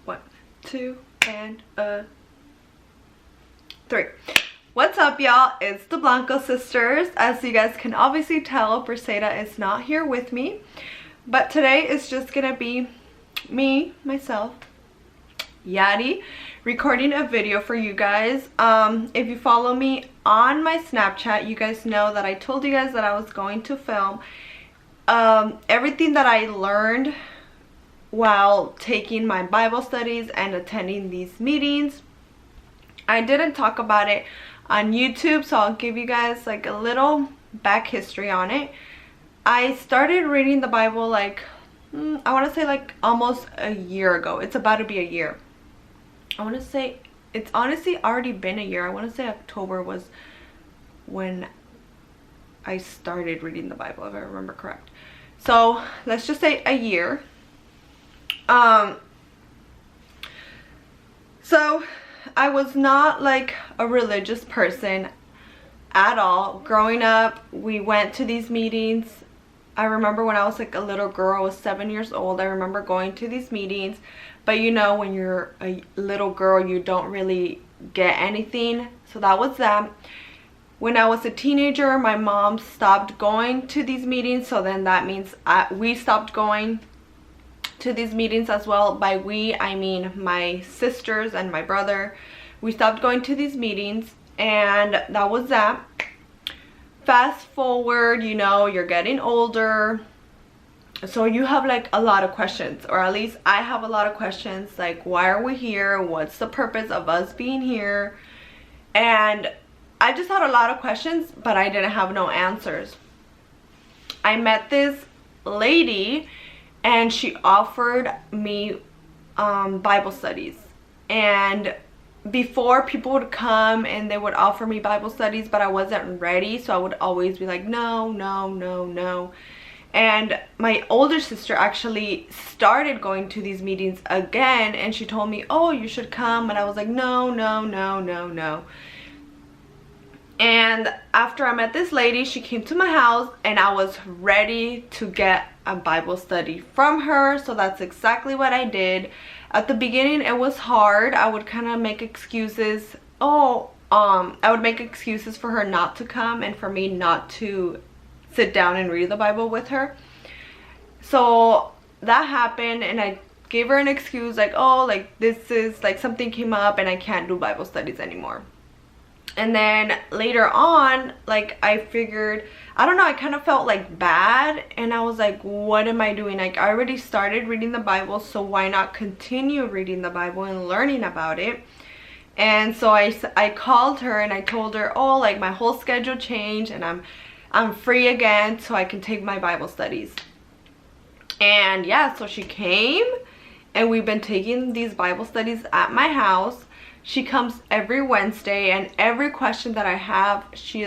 1, 2, and 3. What's up, y'all? It's the Blanco sisters. As you guys can obviously tell, Briseida is not here with me, but today is just gonna be me, myself, Yadi, recording a video for you guys. If you follow me on my Snapchat, you guys know that I told you guys that I was going to film everything that I learned while taking my Bible studies and attending these meetings. I didn't talk about it on YouTube, so I'll give you guys like a little back history on it. I started reading the Bible like I want to say like almost a year ago. It's about to be a year. I want to say it's honestly already been a year. I want to say October was when I started reading the Bible, if I remember correct. So let's just say a year. So I was not like a religious person at all. Growing up, we went to these meetings. I remember when I was like a little girl, I was 7 years old. I remember going to these meetings, but you know, when you're a little girl, you don't really get anything. So that was that. When I was a teenager, my mom stopped going to these meetings, so then that means we stopped going to these meetings as well. By we, I mean my sisters and my brother. We stopped going to these meetings, and that was that. Fast forward, you know, you're getting older, so you have like a lot of questions, or at least I have a lot of questions, like why are we here, what's the purpose of us being here? And I just had a lot of questions, but I didn't have no answers. I met this lady and she offered me Bible studies, and before, people would come and they would offer me Bible studies, but I wasn't ready, so I would always be like no, no, no, no. And my older sister actually started going to these meetings again, and she told me, oh, you should come, and I was like no, no, no, no, no. And after I met this lady, she came to my house and I was ready to get a Bible study from her, so that's exactly what I did. At the beginning, it was hard. I would kind of make excuses. I would make excuses for her not to come and for me not to sit down and read the Bible with her. So that happened, and I gave her an excuse like, oh, like this is like something came up and I can't do Bible studies anymore. And then later on, like I figured, I don't know, I kind of felt like bad, and I was like, what am I doing? Like I already started reading the Bible, so why not continue reading the Bible and learning about it? And so I called her and I told her, oh, like my whole schedule changed and I'm free again, so I can take my Bible studies. And yeah, so she came and we've been taking these Bible studies at my house. She comes every Wednesday, and every question that I have, she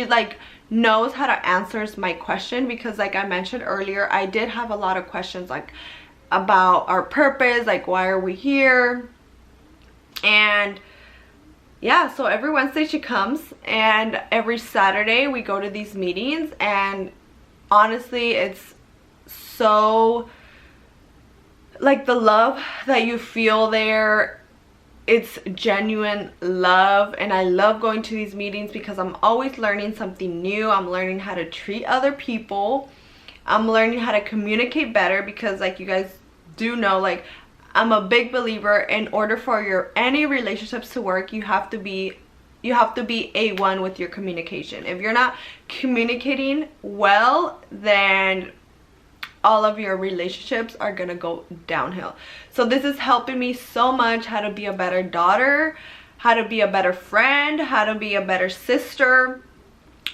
like knows how to answer my question, because like I mentioned earlier, I did have a lot of questions like about our purpose, like why are we here? And yeah, so every Wednesday she comes, and every Saturday we go to these meetings, and honestly, it's so like the love that you feel there, it's genuine love. And I love going to these meetings because I'm always learning something new. I'm learning how to treat other people. I'm learning how to communicate better, because like you guys do know, like I'm a big believer, in order for any relationships to work, you have to be A1 with your communication. If you're not communicating well, then all of your relationships are gonna go downhill. So this is helping me so much, how to be a better daughter, how to be a better friend, how to be a better sister.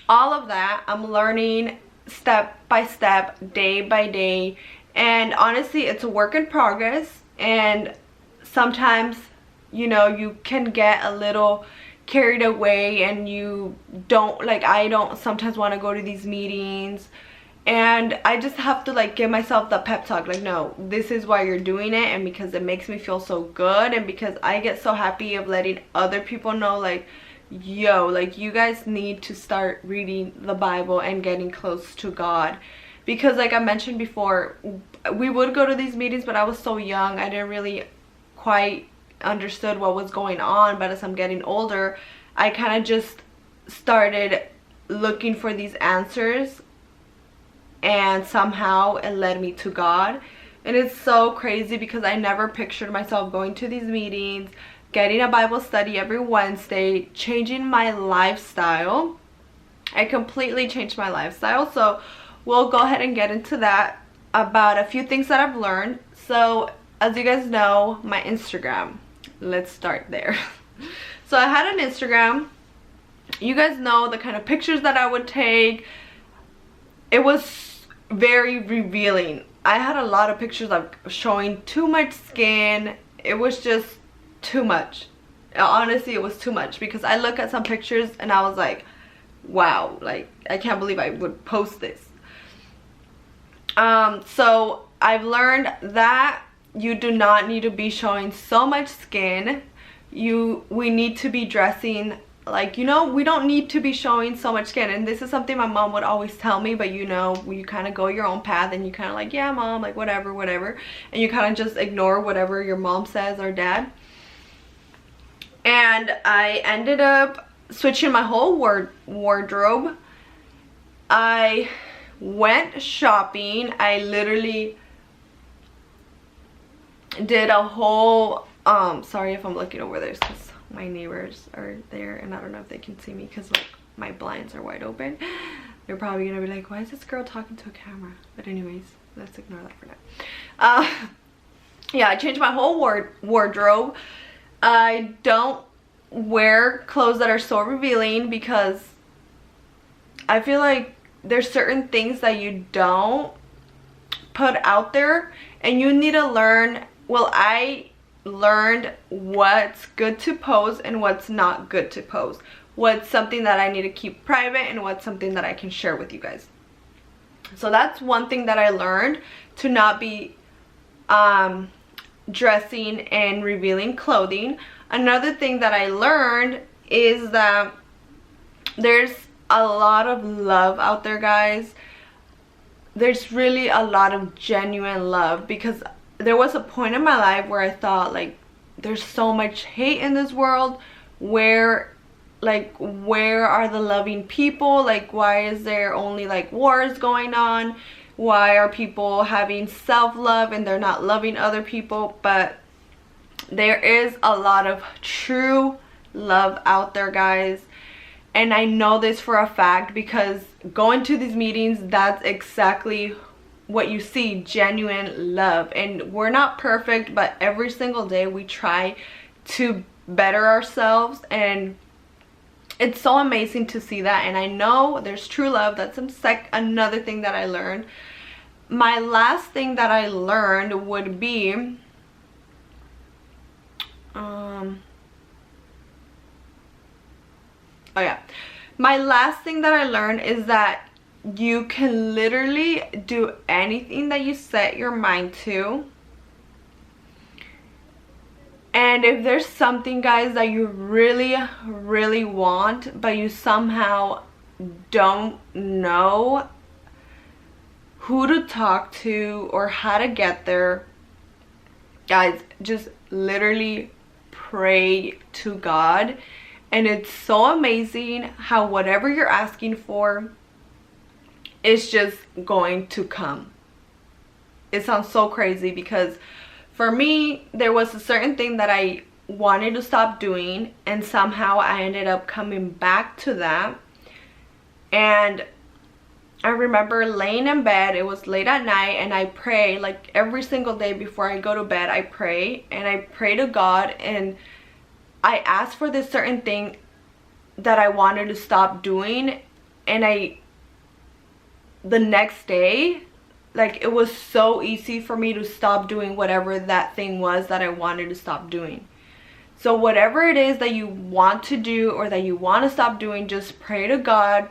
All of that I'm learning step by step, day by day. And honestly, it's a work in progress, and sometimes, you know, you can get a little carried away, and you don't, like I don't sometimes want to go to these meetings. And I just have to like give myself the pep talk, like no, this is why you're doing it, and because it makes me feel so good, and because I get so happy of letting other people know, like, yo, like you guys need to start reading the Bible and getting close to God. Because like I mentioned before, we would go to these meetings, but I was so young, I didn't really quite understood what was going on. But as I'm getting older, I kind of just started looking for these answers, and somehow it led me to God. And it's so crazy because I never pictured myself going to these meetings, getting a Bible study every Wednesday, changing my lifestyle. I completely changed my lifestyle. So we'll go ahead and get into that, about a few things that I've learned. So as you guys know, my Instagram, let's start there. So I had an Instagram. You guys know the kind of pictures that I would take. It was very revealing. I had a lot of pictures of showing too much skin. It was just too much. Honestly, it was too much, because I look at some pictures and I was like, wow, like I can't believe I would post this. So I've learned that you do not need to be showing so much skin. We need to be dressing like, you know, we don't need to be showing so much skin. And this is something my mom would always tell me, but you know, you kind of go your own path and you kind of like, yeah mom, like whatever, and you kind of just ignore whatever your mom says or dad. And I ended up switching my whole wardrobe. I went shopping. I literally did a whole sorry if I'm looking over there, because my neighbors are there and I don't know if they can see me because like my blinds are wide open. They're probably gonna be like, why is this girl talking to a camera? But anyways, let's ignore that for now. Yeah, I changed my whole wardrobe. I don't wear clothes that are so revealing, because I feel like there's certain things that you don't put out there, and you need to learn. Well, I learned what's good to post and what's not good to post, what's something that I need to keep private and what's something that I can share with you guys. So that's one thing that I learned, to not be dressing and revealing clothing. Another thing that I learned is that there's a lot of love out there, guys. There's really a lot of genuine love, because there was a point in my life where I thought like, there's so much hate in this world. Where are the loving people? Like, why is there only like wars going on? Why are people having self-love and they're not loving other people? But there is a lot of true love out there, guys. And I know this for a fact, because going to these meetings, that's exactly what you see, genuine love. And we're not perfect, but every single day we try to better ourselves, and it's so amazing to see that. And I know there's true love. That's another thing that I learned. My last thing that I learned would be my last thing that I learned is that you can literally do anything that you set your mind to. And if there's something, guys, that you really want, but you somehow don't know who to talk to or how to get there, guys, just literally pray to God. And it's so amazing how whatever you're asking for is just going to come. It sounds so crazy, because for me, there was a certain thing that I wanted to stop doing, and somehow I ended up coming back to that. And I remember laying in bed, it was late at night, and I pray like every single day before I go to bed. I pray, and I pray to God, and I asked for this certain thing that I wanted to stop doing. And the next day, like, it was so easy for me to stop doing whatever that thing was that I wanted to stop doing. So whatever it is that you want to do or that you want to stop doing, just pray to God,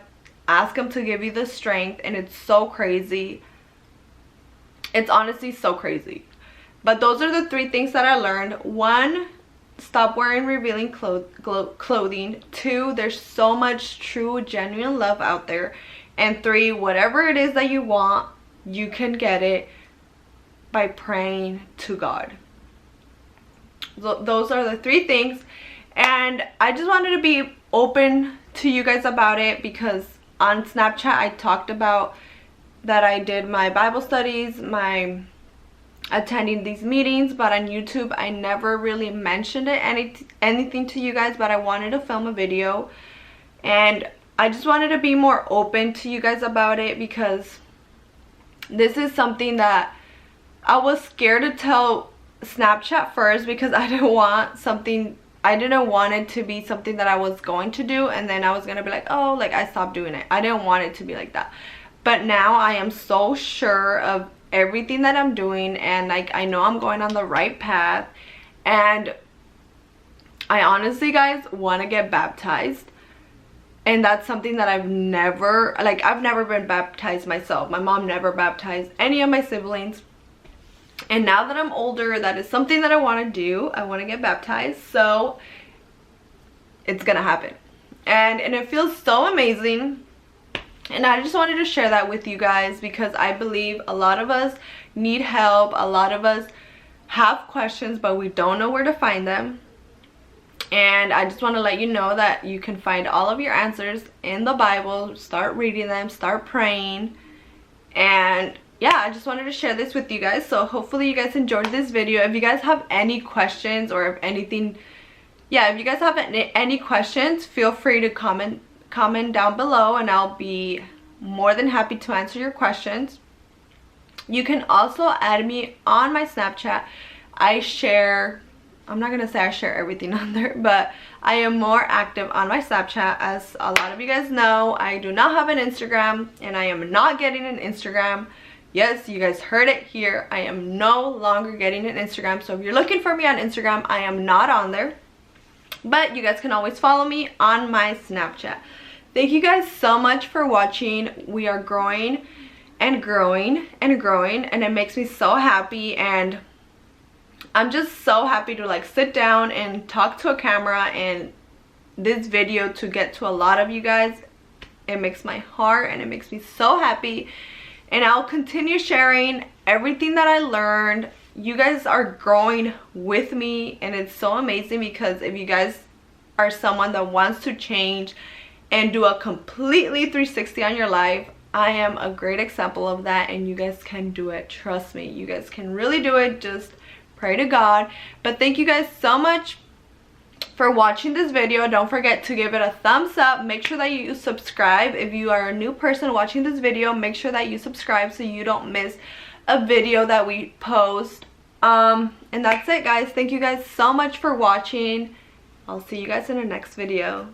ask him to give you the strength. And it's so crazy. It's honestly so crazy. But those are the 3 things that I learned. 1, stop wearing revealing clothing. 2, there's so much true, genuine love out there. And 3, whatever it is that you want, you can get it. by praying to God. Those are the 3 things, and I just wanted to be open to you guys about it, because on Snapchat I talked about that I did my Bible studies, my attending these meetings, but on YouTube I never really mentioned it anything to you guys. But I wanted to film a video, and I just wanted to be more open to you guys about it, because this is something that I was scared to tell Snapchat first, because I didn't want it to be something that I was going to do and then I was gonna be like, oh, like I stopped doing it. I didn't want it to be like that. But now I am so sure of everything that I'm doing, and like I know I'm going on the right path, and I honestly, guys, want to get baptized. And that's something that I've never been baptized myself. My mom never baptized any of my siblings. And now that I'm older, that is something that I want to do. I want to get baptized. So it's gonna happen. And it feels so amazing. And I just wanted to share that with you guys, because I believe a lot of us need help. A lot of us have questions, but we don't know where to find them. And I just want to let you know that you can find all of your answers in the Bible. Start reading them, start praying. And yeah, I just wanted to share this with you guys. So hopefully you guys enjoyed this video. If you guys have any questions, or if anything, yeah, if you guys have any questions, feel free to comment down below, and I'll be more than happy to answer your questions. You can also add me on my Snapchat. I'm not gonna say I share everything on there, but I am more active on my Snapchat. As a lot of you guys know, I do not have an Instagram, and I am not getting an Instagram. Yes, you guys heard it here. I am no longer getting an Instagram. So if you're looking for me on Instagram, I am not on there. But you guys can always follow me on my Snapchat. Thank you guys so much for watching. We are growing and growing and growing, and it makes me so happy. And I'm just so happy to like sit down and talk to a camera and this video to get to a lot of you guys. It makes my heart, and it makes me so happy. And I'll continue sharing everything that I learned. You guys are growing with me, and it's so amazing, because if you guys are someone that wants to change and do a completely 360 on your life, I am a great example of that, and you guys can do it. Trust me, you guys can really do it. Just pray to God. But thank you guys so much for watching this video. Don't forget to give it a thumbs up. Make sure that you subscribe. If you are a new person watching this video, make sure that you subscribe so you don't miss a video that we post. And that's it, guys. Thank you guys so much for watching. I'll see you guys in the next video.